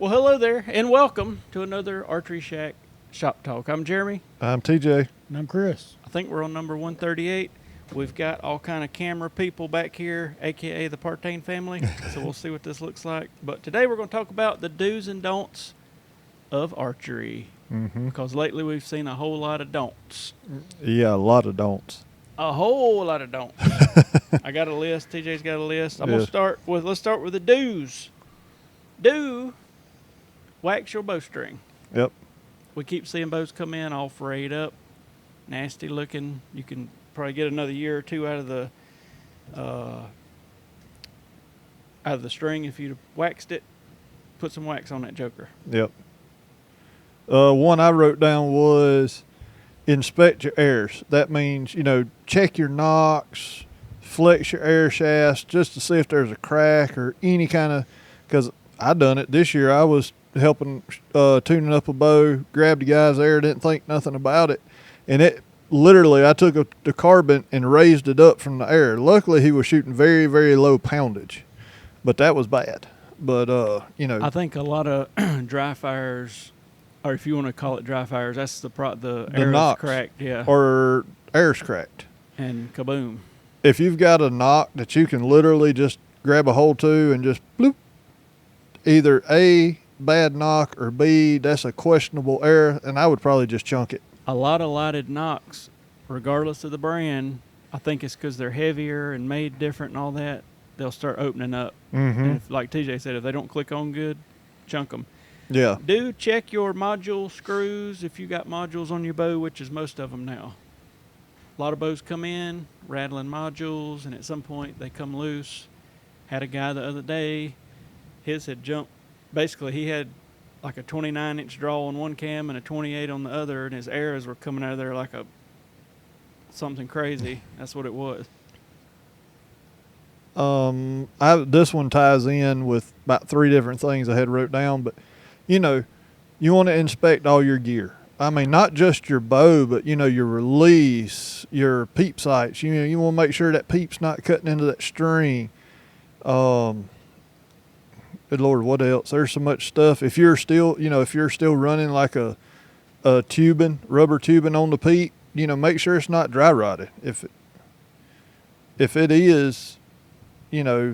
Well, hello there, and welcome to another Archeryshack Shop Talk. I'm Jeremy. I'm TJ. And I'm Chris. I think we're on number 138. We've got all kind of camera people back here, a.k.a. the Partain family, so we'll see what this looks like. But today we're going to talk about the do's and don'ts of archery, because lately we've seen a whole lot of don'ts. Yeah, a lot of don'ts. A whole lot of don'ts. I got a list. TJ's got a list. Let's start with the do's. Do wax your bowstring. Yep. We keep seeing bows come in all frayed up, nasty looking. You can probably get another year or two out of the string if you'd waxed it. Put some wax on that joker. Yep. One I wrote down was inspect your airs. That means, check your nocks, flex your air shafts just to see if there's a crack or any kind of, because I done it this year. I was helping tuning up a bow, grabbed the guy's air, didn't think nothing about it, and it literally, I took the carbon and raised it up from the air. Luckily he was shooting very, very low poundage, but that was bad. But I think a lot of dry fires, or if you want to call it dry fires, that's the air's nocks, cracked, yeah, or air's cracked, and kaboom. If you've got a knock that you can literally just grab a hold to and just bloop, either A, bad knock, or B, that's a questionable air, and I would probably just chunk it. A lot of lighted nocks, regardless of the brand, I think it's because they're heavier and made different and all that, they'll start opening up. And if, like TJ said, if they don't click on good, chunk them. Yeah. Do check your module screws if you got modules on your bow, which is most of them now. A lot of bows come in, rattling modules, and at some point they come loose. Had a guy the other day, his had jumped. Basically, he had like a 29-inch draw on one cam and a 28 on the other, and his arrows were coming out of there like something crazy. That's what it was. This one ties in with about 3 different things I had wrote down, but you want to inspect all your gear. I mean, not just your bow, but your release, your peep sights. You want to make sure that peep's not cutting into that string. Good Lord, what else? There's so much stuff. If you're still running like a rubber tubing on the peep, make sure it's not dry rotted. If it is, go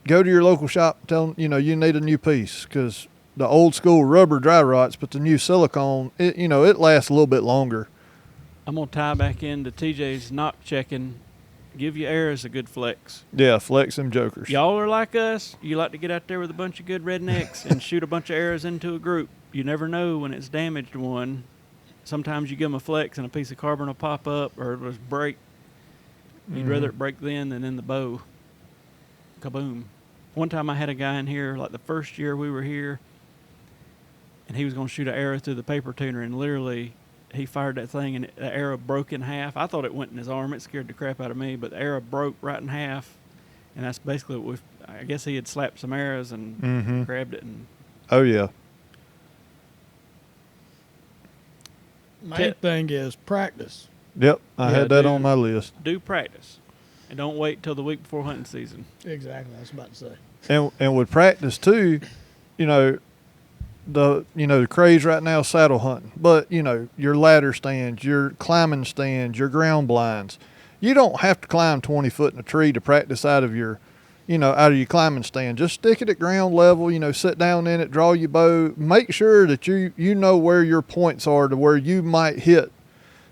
to your local shop, tell them, you need a new piece, because the old school rubber dry rots, but the new silicone, it lasts a little bit longer. I'm going to tie back into TJ's knock checking. Give your arrows a good flex. Yeah, flex them jokers. Y'all are like us. You like to get out there with a bunch of good rednecks and shoot a bunch of arrows into a group. You never know when it's damaged one. Sometimes you give them a flex and a piece of carbon will pop up or it'll just break. You'd rather it break then than in the bow. Kaboom. One time I had a guy in here, like the first year we were here, and he was going to shoot an arrow through the paper tuner, and literally he fired that thing and the arrow broke in half. I thought it went in his arm. It scared the crap out of me, but the arrow broke right in half, and that's basically what I guess he had slapped some arrows and grabbed it. And oh, yeah. Main thing is practice. Yep, I had that on my list. Do practice, and don't wait till the week before hunting season. Exactly, I was about to say. And with practice too, the craze right now is saddle hunting, but your ladder stands, your climbing stands, your ground blinds, you don't have to climb 20 foot in a tree to practice out of your climbing stand. Just stick it at ground level, sit down in it, draw your bow, make sure that you know where your points are to where you might hit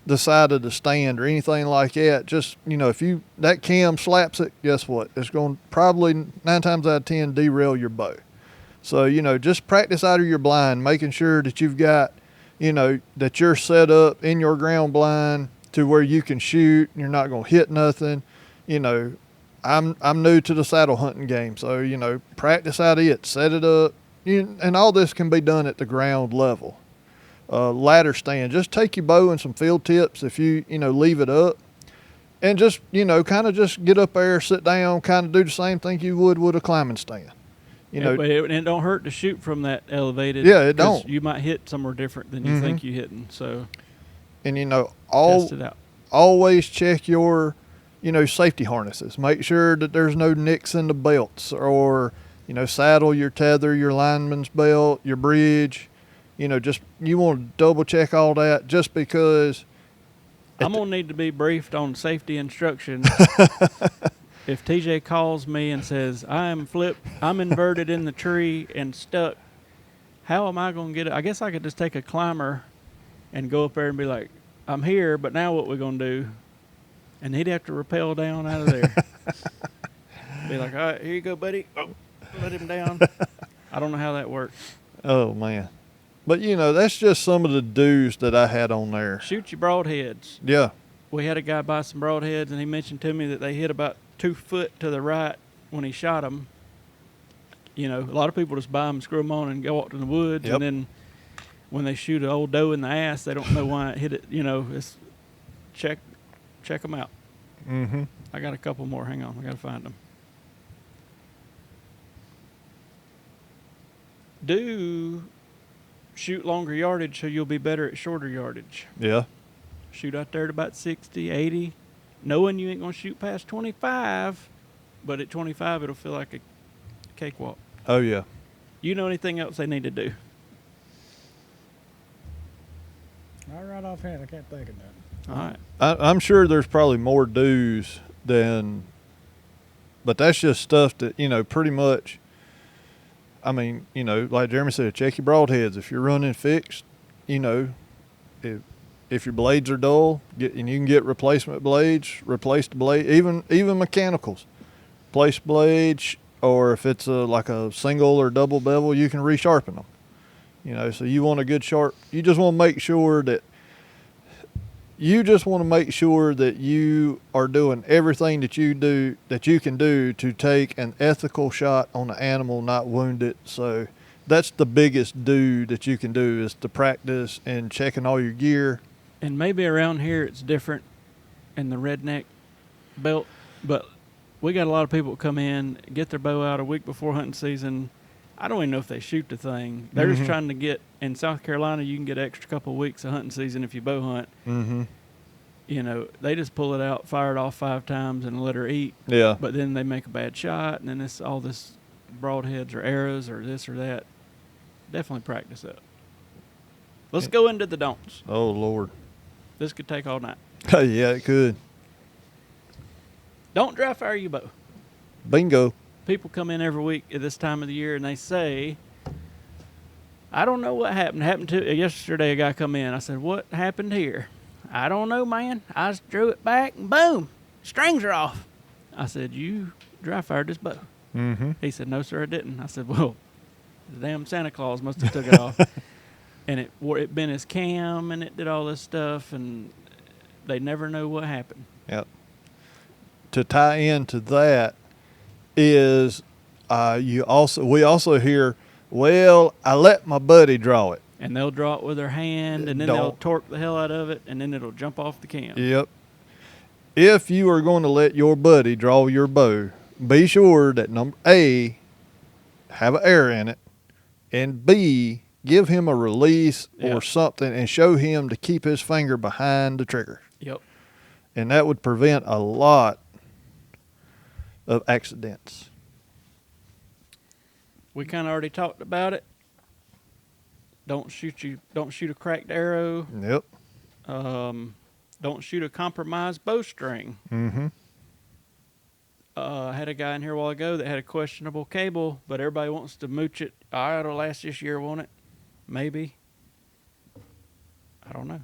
the side of the stand or anything like that. Just if that cam slaps it, guess what, it's going to probably 9 times out of 10 derail your bow. So, just practice out of your blind, making sure that you've got, that you're set up in your ground blind to where you can shoot and you're not going to hit nothing. I'm new to the saddle hunting game. So, practice out of it, set it up. And all this can be done at the ground level. Ladder stand, just take your bow and some field tips if you, leave it up. And just, kind of just get up there, sit down, kind of do the same thing you would with a climbing stand. But it don't hurt to shoot from that elevated. Yeah, it don't. You might hit somewhere different than you think you're hitting. So, and test it out. Always check your, safety harnesses. Make sure that there's no nicks in the belts, or saddle, your tether, your lineman's belt, your bridge. Just you want to double check all that just because. I'm going to need to be briefed on safety instructions. If TJ calls me and says, I'm inverted in the tree and stuck, how am I going to get it? I guess I could just take a climber and go up there and be like, I'm here, but now what we going to do? And he'd have to rappel down out of there. Be like, all right, here you go, buddy. Oh, let him down. I don't know how that works. Oh, man. But, that's just some of the do's that I had on there. Shoot your broadheads. Yeah. We had a guy buy some broadheads, and he mentioned to me that they hit about 2 foot to the right when he shot them. A lot of people just buy them, screw them on, and go out in the woods. Yep. And then when they shoot an old doe in the ass, they don't know why it hit it. It's check them out. Mm-hmm. I got a couple more. Hang on. I got to find them. Do shoot longer yardage so you'll be better at shorter yardage. Yeah. Shoot out there at about 60, 80, knowing you ain't going to shoot past 25, but at 25 it'll feel like a cakewalk. Oh, yeah. You know anything else they need to do? Not right offhand. I can't think of that. All right. I'm sure there's probably more do's but that's just stuff that, pretty much, like Jeremy said, check your broadheads. If you're running fixed, if your blades are dull, and you can get replacement blades, replace the blade, even mechanicals. Replace blades, or if it's like a single or double bevel, you can resharpen them. So you want a good sharp. You just want to make sure that you are doing everything that you can do to take an ethical shot on the animal, not wound it. So that's the biggest do that you can do, is to practice and checking all your gear. And maybe around here it's different in the redneck belt, but we got a lot of people that come in, get their bow out a week before hunting season. I don't even know if they shoot the thing. They're just trying to get, in South Carolina, you can get an extra couple of weeks of hunting season if you bow hunt. Mm-hmm. They just pull it out, fire it off 5 times, and let her eat. Yeah. But then they make a bad shot, and then it's all this broadheads or arrows or this or that. Definitely practice that. Let's go into the don'ts. Oh, Lord. This could take all night. Yeah, it could. Don't dry fire your bow. Bingo. People come in every week at this time of the year and they say, I don't know what happened. Yesterday a guy come in. I said, what happened here? I don't know, man. I just drew it back and boom, strings are off. I said, you dry fired this bow. Mm-hmm. He said, no, sir, I didn't. I said, well, the damn Santa Claus must have took it off. And it bent his cam and it did all this stuff, and they never know what happened. Yep. To tie into that is we also hear, well, I let my buddy draw it. And they'll draw it with their hand, and then they'll torque the hell out of it, and then it'll jump off the cam. Yep. If you are going to let your buddy draw your bow, be sure that number A, have an arrow in it, and B, give him a release or something and show him to keep his finger behind the trigger. Yep. And that would prevent a lot of accidents. We kind of already talked about it. Don't shoot a cracked arrow. Yep. Don't shoot a compromised bowstring. Mm-hmm. I had a guy in here a while ago that had a questionable cable, but everybody wants to mooch it. All right, it'll last this year, won't it? Maybe. I don't know.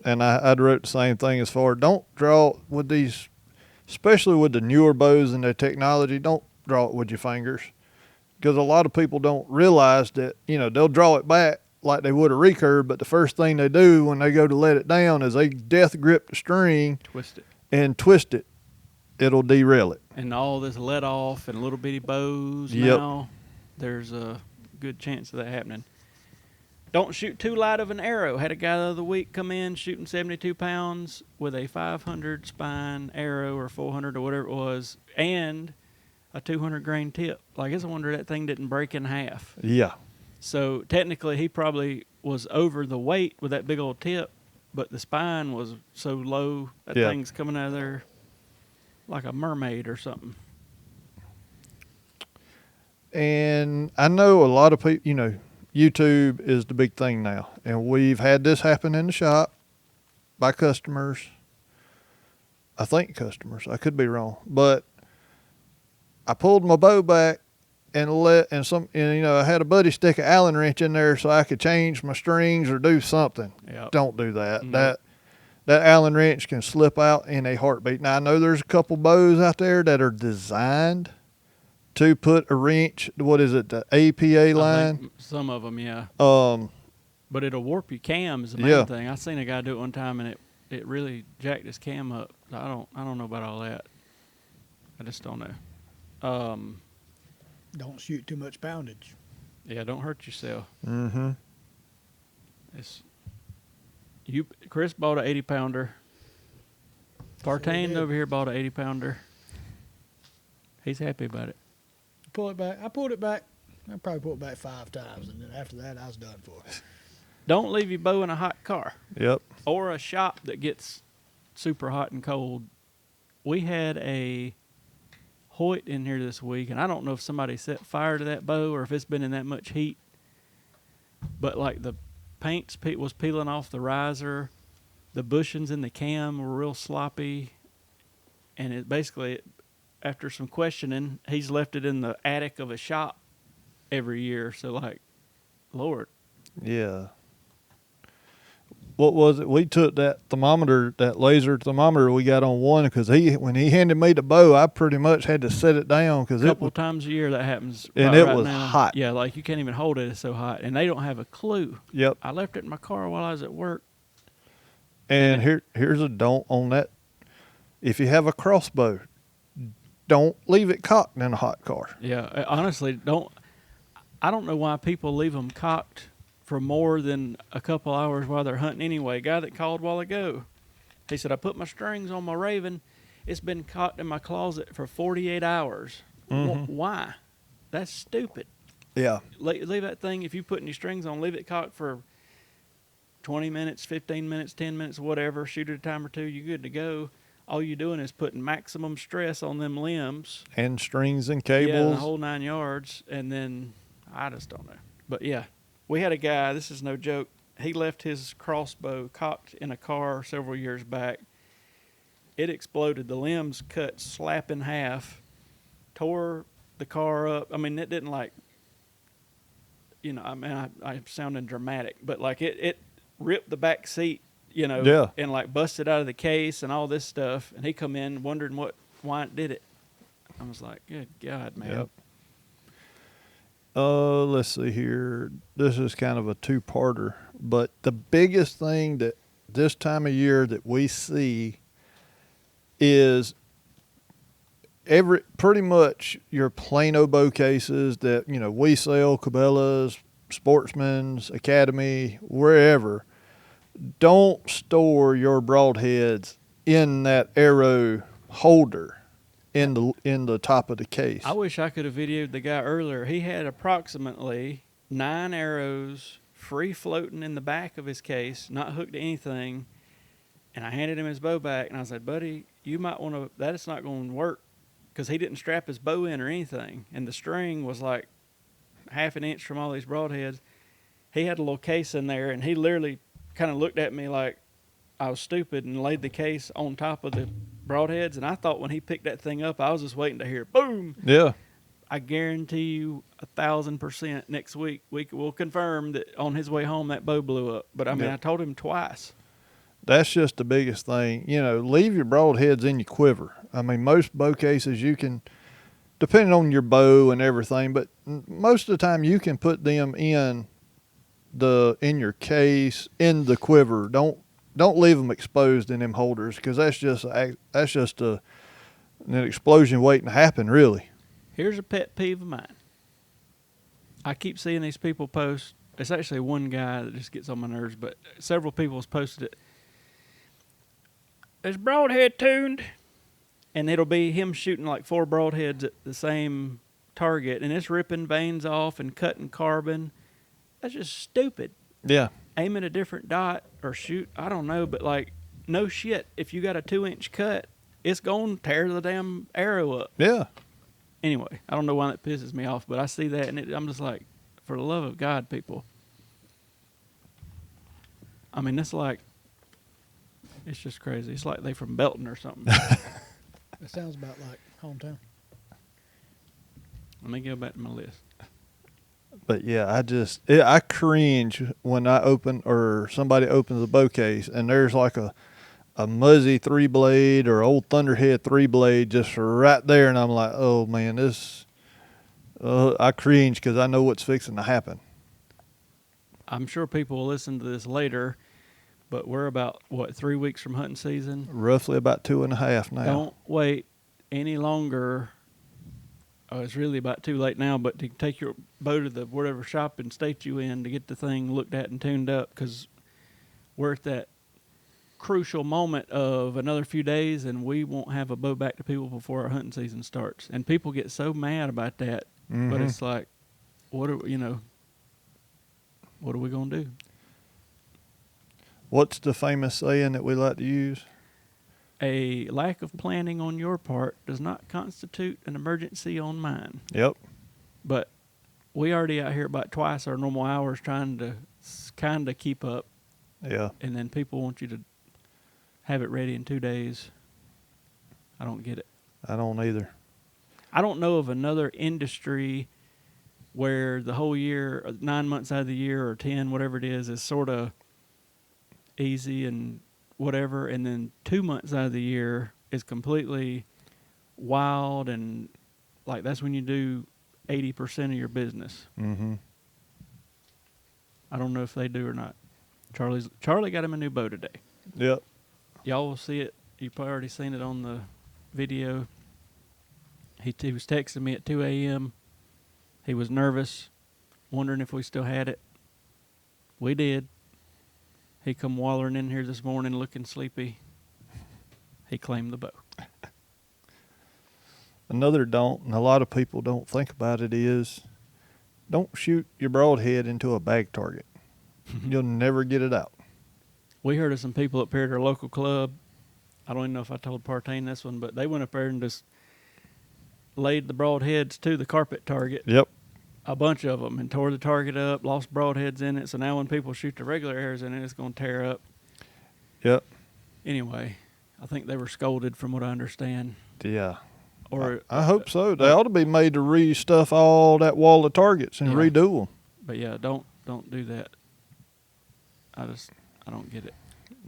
And I'd wrote the same thing as far, don't draw with these, especially with the newer bows and their technology, don't draw it with your fingers. Because a lot of people don't realize that, they'll draw it back like they would a recurve, but the first thing they do when they go to let it down is they death grip the string. Twist it. It'll derail it. And all this let off and little bitty bows Yep. now, there's a good chance of that happening. Don't shoot too light of an arrow. Had a guy the other week come in shooting 72 pounds with a 500 spine arrow or 400 or whatever it was, and a 200 grain tip. I guess I wonder that thing didn't break in half. Yeah. So technically he probably was over the weight with that big old tip, but the spine was so low that thing's coming out of there like a mermaid or something. And I know a lot of people, you know, YouTube is the big thing now. And we've had this happen in the shop by customers. I think customers. I could be wrong. But I pulled my bow back and you know, I had a buddy stick an Allen wrench in there so I could change my strings or do something. Yep. Don't do that. Nope. That Allen wrench can slip out in a heartbeat. Now I know there's a couple bows out there that are designed to put a wrench. What is it? The APA I line. think some of them, yeah. Um, But it'll warp your cam is the main Yeah. thing. I seen a guy do it one time, and it really jacked his cam up. I don't know about all that. I just don't know. Don't shoot too much poundage. Yeah, don't hurt yourself. mm-hmm. Chris bought an 80-pounder. Partain did. over here bought an 80-pounder. He's happy about it. Pull it back. I pulled it back. I probably pulled it back 5 times, and then after that, I was done for. Don't leave your bow in a hot car Yep. or a shop that gets super hot and cold. We had a Hoyt in here this week, and I don't know if somebody set fire to that bow or if it's been in that much heat. But like the paint was peeling off the riser, the bushings in the cam were real sloppy, and it basically, after some questioning, he's left it in the attic of a shop every year. So like, Lord. Yeah. What was it? We took that thermometer, that laser thermometer we got on one, because when he handed me the bow, I pretty much had to set it down because A it couple was, times a year that happens. and about it right was now. hot. Yeah, like you can't even hold it. It's so hot, and they don't have a clue. Yep. I left it in my car while I was at work. And here's a don't on that. If you have a crossbow, don't leave it cocked in a hot car. Yeah, honestly, I don't know why people leave them cocked for more than a couple hours while they're hunting anyway. Guy that called a while ago, he said, I put my strings on my Raven. It's been cocked in my closet for 48 hours. Mm-hmm. Why? That's stupid. Yeah. Leave that thing, if you put any strings on, leave it cocked for 20 minutes, 15 minutes, 10 minutes, whatever. Shoot it a time or two, you're good to go. All you're doing is putting maximum stress on them limbs. And strings and Yeah, cables. the whole 9 yards. And then, I just don't know. But yeah, we had a guy, this is no joke, he left his crossbow cocked in a car several years back. It exploded. The limbs cut slap in half, tore the car up. I mean, it didn't like, you know, I mean, I'm sounding dramatic, but like it ripped the back seat, you know, Yeah. and like busted out of the case and all this stuff. And he come in wondering why it did it. I was like, good God, man. Yep. Let's see here. This is kind of a two-parter, but the biggest thing that this time of year that we see is pretty much your Plano bow cases that, you know, we sell, Cabela's, Sportsman's, Academy, wherever. Don't store your broadheads in that arrow holder in the top of the case. I wish I could have videoed the guy earlier. He had approximately 9 arrows free floating in the back of his case, not hooked to anything. And I handed him his bow back, and I said, buddy, you might want to, that is not going to work, because he didn't strap his bow in or anything. And the string was like half an inch from all these broadheads. He had a little case in there, and he literally kind of looked at me like I was stupid and laid the case on top of the broadheads. And I thought when he picked that thing up, I was just waiting to hear boom. Yeah. I guarantee you 1,000% next week we'll confirm that on his way home that bow blew up. But I mean, Yep. I told him twice. That's just the biggest thing. You know, leave your broadheads in your quiver. I mean, most bow cases you can, depending on your bow and everything, but most of the time you can put them in your case, in the quiver. Don't leave them exposed in them holders, because that's just an explosion waiting to happen, really. Here's a pet peeve of mine. I keep seeing these people post. It's actually one guy that just gets on my nerves, but several people have posted it. Is broadhead tuned? And it'll be him shooting like 4 broadheads at the same target, and it's ripping vanes off and cutting carbon. That's just stupid. Yeah. Aim at a different dot or shoot, I don't know, but like, no shit. If you got a 2-inch cut, it's going to tear the damn arrow up. Yeah. anyway, I don't know why that pisses me off, but I see that and I'm just like, for the love of God, people. I mean, it's just crazy. It's like they from Belton or something. It sounds about like hometown. Let me go back to my list. But yeah, I cringe when I open or somebody opens a bow case and there's like a Muzzy 3-blade or old Thunderhead 3-blade just right there, and I'm like, oh man, this. I cringe because I know what's fixing to happen. I'm sure people will listen to this later, but we're about 3 weeks from hunting season. Roughly about 2.5 now. Don't wait any longer. Oh, it's really about too late now, but to take your bow to the whatever shop and state you in to get the thing looked at and tuned up, because we're at that crucial moment of another few days and we won't have a bow back to people before our hunting season starts. And people get so mad about that, but it's like, what are we going to do? What's the famous saying that we like to use? A lack of planning on your part does not constitute an emergency on mine. Yep. But we already out here about twice our normal hours trying to kind of keep up. Yeah. And then people want you to have it ready in 2 days. I don't get it. I don't either. I don't know of another industry where the whole year, 9 months out of the year or 10, whatever it is sort of easy and whatever, and then 2 months out of the year is completely wild, and like that's when you do 80% of your business. Mm-hmm. I don't know if they do or not. Charlie got him a new bow today. Yep. Y'all will see it. You've probably already seen it on the video. He was texting me at 2 a.m. He was nervous, wondering if we still had it. We did. He come wallering in here this morning looking sleepy. He claimed the bow. Another don't, and a lot of people don't think about it, is don't shoot your broadhead into a bag target. You'll never get it out. We heard of some people up here at our local club. I don't even know if I told Partain this one, but they went up there and just laid the broadheads to the carpet target. Yep. A bunch of them, and tore the target up, lost broadheads in it. So now when people shoot the regular arrows in it, it's going to tear up. Yep. Anyway, I think they were scolded from what I understand. Yeah. Or I hope so. They ought to be made to re-stuff all that wall of targets and redo them. But yeah, don't do that. I don't get it.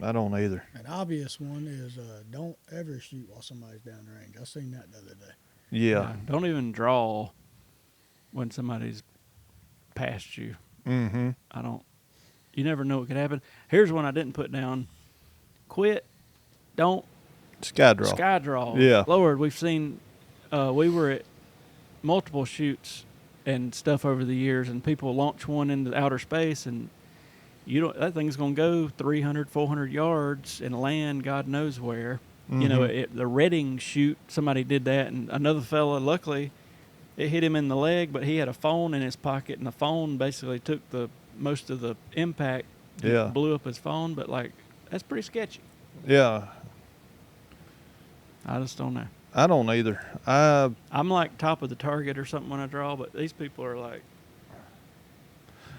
I don't either. An obvious one is don't ever shoot while somebody's down the range. I seen that the other day. Yeah. Don't even draw when somebody's past you. Mm-hmm. You never know what could happen. Here's one I didn't put down. Don't Sky draw. Sky draw. Yeah. Lord, we've seen, we were at multiple shoots and stuff over the years, and people launch one into outer space, and that thing's going to go 300, 400 yards and land God knows where. Mm-hmm. You know, the Redding shoot, somebody did that, and another fella, luckily, it hit him in the leg, but he had a phone in his pocket, and the phone basically took most of the impact. Yeah. Blew up his phone, but that's pretty sketchy. Yeah. I just don't know. I don't either. I'm like top of the target or something when I draw, but these people are like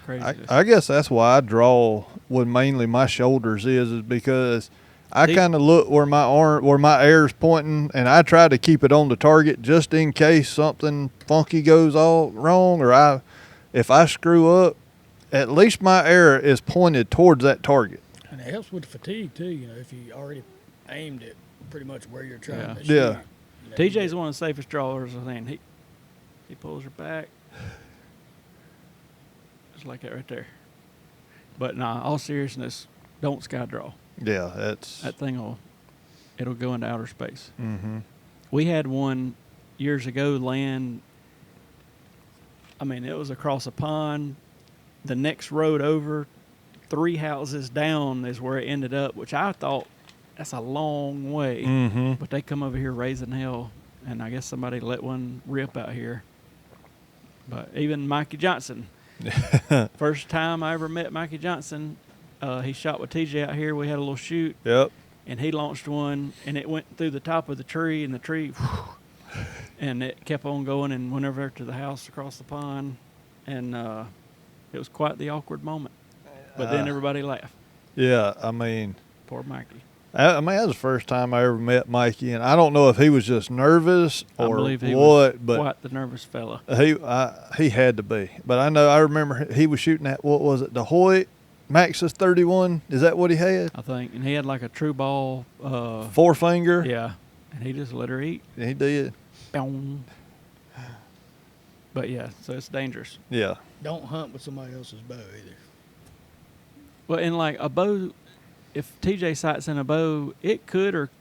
crazy. I guess that's why I draw with mainly my shoulders is because I kind of look where my air's pointing, and I try to keep it on the target just in case something funky goes all wrong, or if I screw up, at least my air is pointed towards that target. And it helps with the fatigue too. You know, if you already aimed it pretty much where you're trying to shoot. Yeah. TJ's one of the safest drawers, I think. He pulls her back. Just like that right there. But nah, all seriousness, don't sky draw. Yeah, that thing it'll go into outer space. Mm-hmm. We had one years ago land. I mean, it was across a pond. The next road over, 3 houses down is where it ended up, which I thought that's a long way. Mm-hmm. But they come over here raising hell, and I guess somebody let one rip out here. But even Mikey Johnson, first time I ever met Mikey Johnson, he shot with TJ out here. We had a little shoot. Yep. And he launched one, and it went through the top of the tree, and the tree, and it kept on going and went over to the house across the pond, and it was quite the awkward moment. But then everybody laughed. Yeah, I mean, Poor Mikey. that was the first time I ever met Mikey, and I don't know if he was just nervous I or believe he what, was but quite the nervous fella. he had to be. But I remember he was shooting at, what was it, the Hoyt Maxus 31? Is that what he had? I think, and he had like a true ball. 4-finger. Yeah, and he just let her eat. He did. Boom. But yeah, so it's dangerous. Yeah. Don't hunt with somebody else's bow either. Well, and like a bow, if TJ sights in a bow, it could or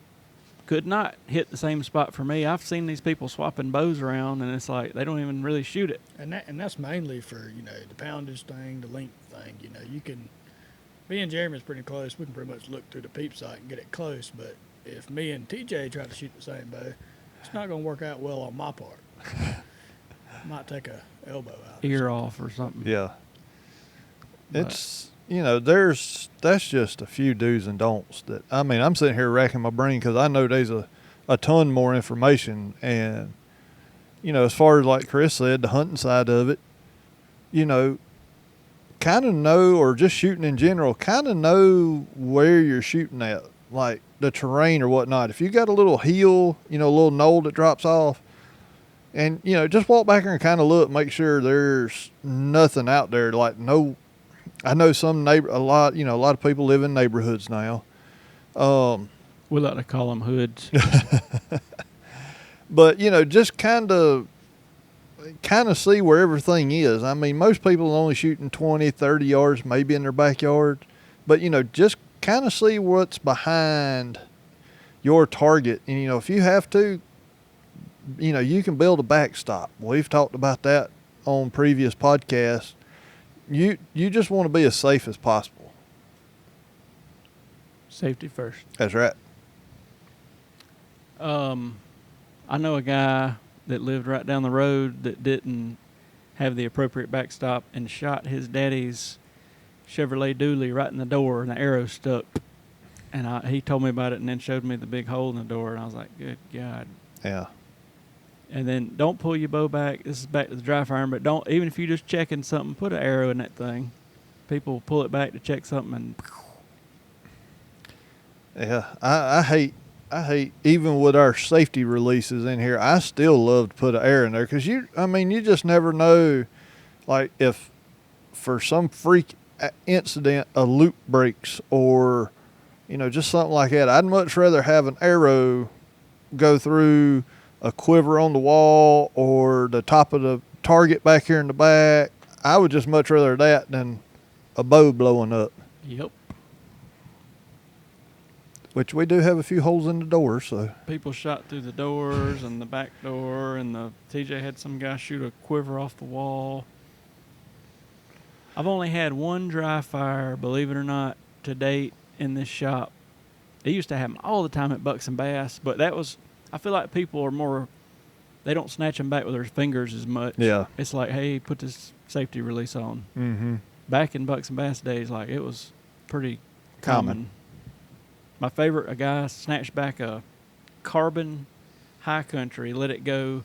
could not hit the same spot for me. I've seen these people swapping bows around, and it's like they don't even really shoot it. And that's mainly for, the poundage thing, the length thing. You can, me and Jeremy's pretty close. We can pretty much look through the peep sight and get it close. But if me and TJ try to shoot the same bow, it's not going to work out well on my part. Might take a elbow out. Ear off or something. Yeah. But It's, that's just a few do's and don'ts that, I mean, I'm sitting here racking my brain because I know there's a ton more information. And, as far as like Chris said, the hunting side of it, kind of know, or just shooting in general, kind of know where you're shooting at, like the terrain or whatnot. If you got a little hill, a little knoll that drops off, and, just walk back there and kind of look, make sure there's nothing out there. Like, no, I know a lot of people live in neighborhoods now. we like to call them hoods. But, just kind of see where everything is. I mean, most people are only shooting 20, 30 yards, maybe in their backyard. But, just kind of see what's behind your target. And, if you have to, you can build a backstop. We've talked about that on previous podcasts. You just want to be as safe as possible. Safety first. That's right. I know a guy that lived right down the road that didn't have the appropriate backstop and shot his daddy's Chevrolet dually right in the door, and the arrow stuck. And he told me about it and then showed me the big hole in the door, and I was like, good God. Yeah. And then don't pull your bow back. This is back to the dry firing, but don't, even if you're just checking something, put an arrow in that thing. People pull it back to check something and Yeah, I hate even with our safety releases in here, I still love to put an arrow in there because you just never know, like if for some freak incident a loop breaks or, just something like that. I'd much rather have an arrow go through a quiver on the wall or the top of the target back here in the back. I would just much rather that than a bow blowing up. Yep. Which we do have a few holes in the door, so. People shot through the doors and the back door, and the TJ had some guy shoot a quiver off the wall. I've only had one dry fire, believe it or not, to date in this shop. They used to have them all the time at Bucks and Bass, but that was, I feel like people are more, they don't snatch them back with their fingers as much. Yeah. It's like, hey, put this safety release on. Mm-hmm. Back in Bucks and Bass days, like, it was pretty common. My favorite, a guy snatched back a carbon high country, let it go.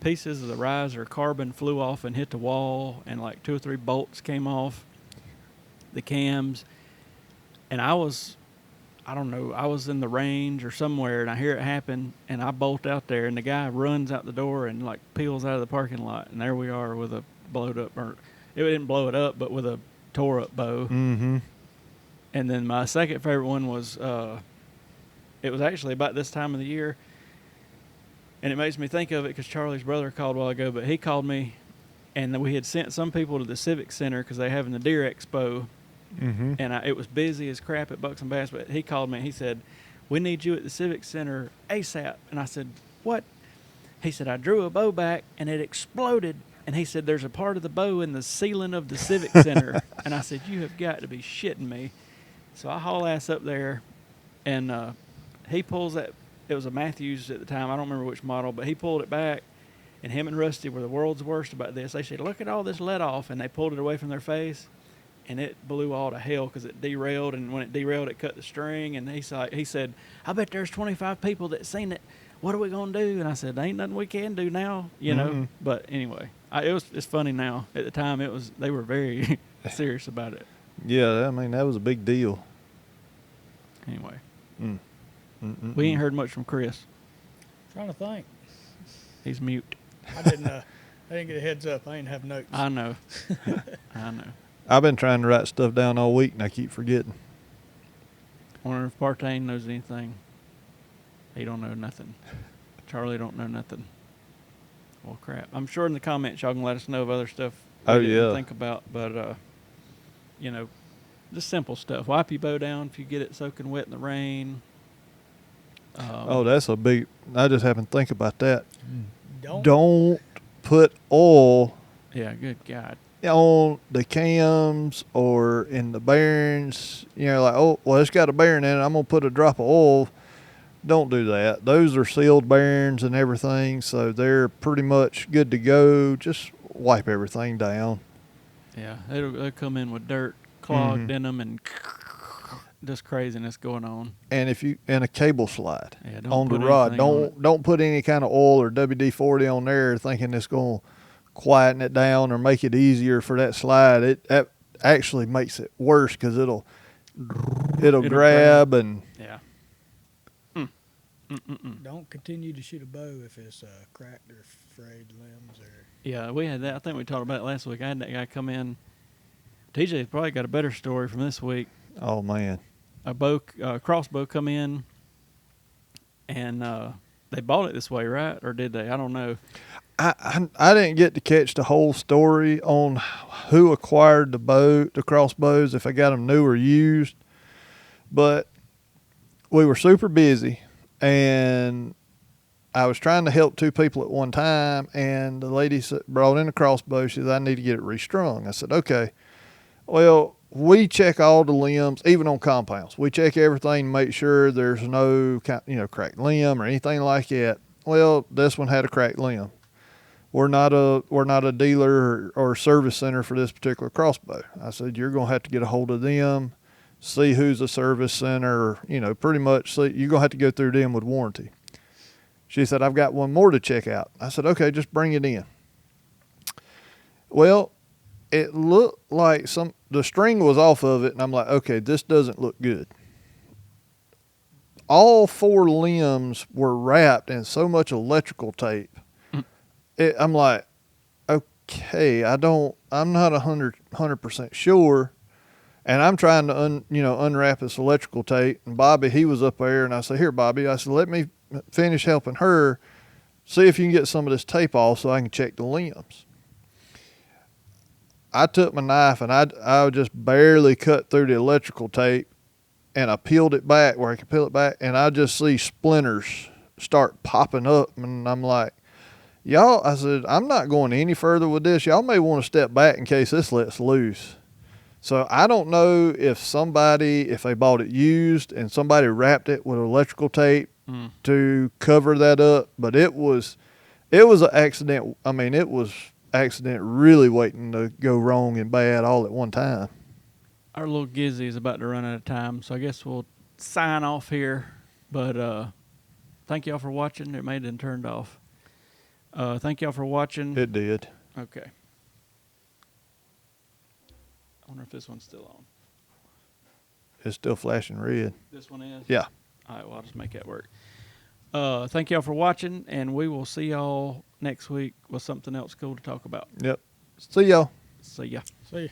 Pieces of the riser carbon flew off and hit the wall, and like 2 or 3 bolts came off the cams. And I was in the range or somewhere, and I hear it happen, and I bolt out there, and the guy runs out the door and like peels out of the parking lot, and there we are with a blowed up, or it didn't blow it up, but with a tore up bow. Mm-hmm. And then my second favorite one was, it was actually about this time of the year, and it makes me think of it because Charlie's brother called a while ago, but he called me, and we had sent some people to the Civic Center because they having the Deer Expo, Mm-hmm. and it was busy as crap at Bucks and Bass, but he called me and he said, we need you at the Civic Center ASAP. And I said, what? He said, I drew a bow back and it exploded. And he said, there's a part of the bow in the ceiling of the Civic Center. And I said, you have got to be shitting me. So I haul ass up there, and he pulls that. It was a Matthews at the time. I don't remember which model, but he pulled it back, and him and Rusty were the world's worst about this. They said, look at all this let off, and they pulled it away from their face, and it blew all to hell because it derailed, and when it derailed, it cut the string, and he said, I bet there's 25 people that seen it what are we gonna do? And I said, ain't nothing we can do now, you know. Mhm. But anyway, it's funny now. At the time, they were very serious about it. Yeah, I mean, that was a big deal. Anyway, Mm. we ain't heard much from Chris. Trying to think. He's mute. I didn't get a heads up. I didn't have notes. I know. I know. I've been trying to write stuff down all week, and I keep forgetting. Wonder if Partain knows anything. He don't know nothing. Charlie don't know nothing. Well, crap. I'm sure in the comments y'all can let us know of other stuff Oh, we didn't yeah. think about, but you know, just simple stuff. Wipe your bow down if you get it soaking wet in the rain. That's a big. I just happened to think about that. Don't. Don't put oil Yeah, good God. on the cams or in the bearings. You know, like, oh, well, it's got a bearing in it. I'm going to put a drop of oil. Don't do that. Those are sealed bearings and everything, so they're pretty much good to go. Just wipe everything down. Yeah, they'll come in with dirt clogged Mhm. in them and just craziness going on. And a cable slide Yeah, don't on the put rod, anything on it. don't put any kind of oil or WD-40 on there thinking it's going to quieten it down or make it easier for that slide. That actually makes it worse because it'll grab and Yeah. Don't continue to shoot a bow if it's cracked or frayed limbs or. Yeah, we had that. I think we talked about it last week. I had that guy come in. TJ's probably got a better story from this week. oh man. A crossbow come in, and they bought it this way, right? Or did they? I don't know. I didn't get to catch the whole story on who acquired the crossbows, if I got them new or used, but we were super busy, and I was trying to help two people at one time, and the lady brought in a crossbow. She said, I need to get it restrung. I said, okay. Well, we check all the limbs, even on compounds. We check everything, make sure there's no cracked limb or anything like that. Well, this one had a cracked limb. We're not a dealer or service center for this particular crossbow. I said, you're going to have to get a hold of them, see who's a service center, pretty much see, you're going to have to go through them with warranty. She said, I've got one more to check out. I said, okay, just bring it in. Well, it looked like the string was off of it, and I'm like, okay, this doesn't look good. All four limbs were wrapped in so much electrical tape. I'm like, okay, I'm not 100% sure. And I'm trying to unwrap this electrical tape. And Bobby, he was up there, and I said, here, Bobby, I said, let me finish helping her, see if you can get some of this tape off so I can check the limbs. I took my knife, and I just barely cut through the electrical tape, and I peeled it back where I could peel it back, and I just see splinters start popping up, and I'm like, y'all, I said, I'm not going any further with this. Y'all may want to step back in case this lets loose. So I don't know if they bought it used and somebody wrapped it with electrical tape to cover that up, but it was an accident. I mean, it was accident really waiting to go wrong and bad all at one time. Our little Gizzy is about to run out of time, so I guess we'll sign off here. But thank y'all for watching. It may have been turned off. Thank y'all for watching. It did. Okay. I wonder if this one's still on. It's still flashing red. This one is? Yeah. All right, well, I'll just make that work. Thank y'all for watching, and we will see y'all next week with something else cool to talk about. Yep. See y'all. See ya. See.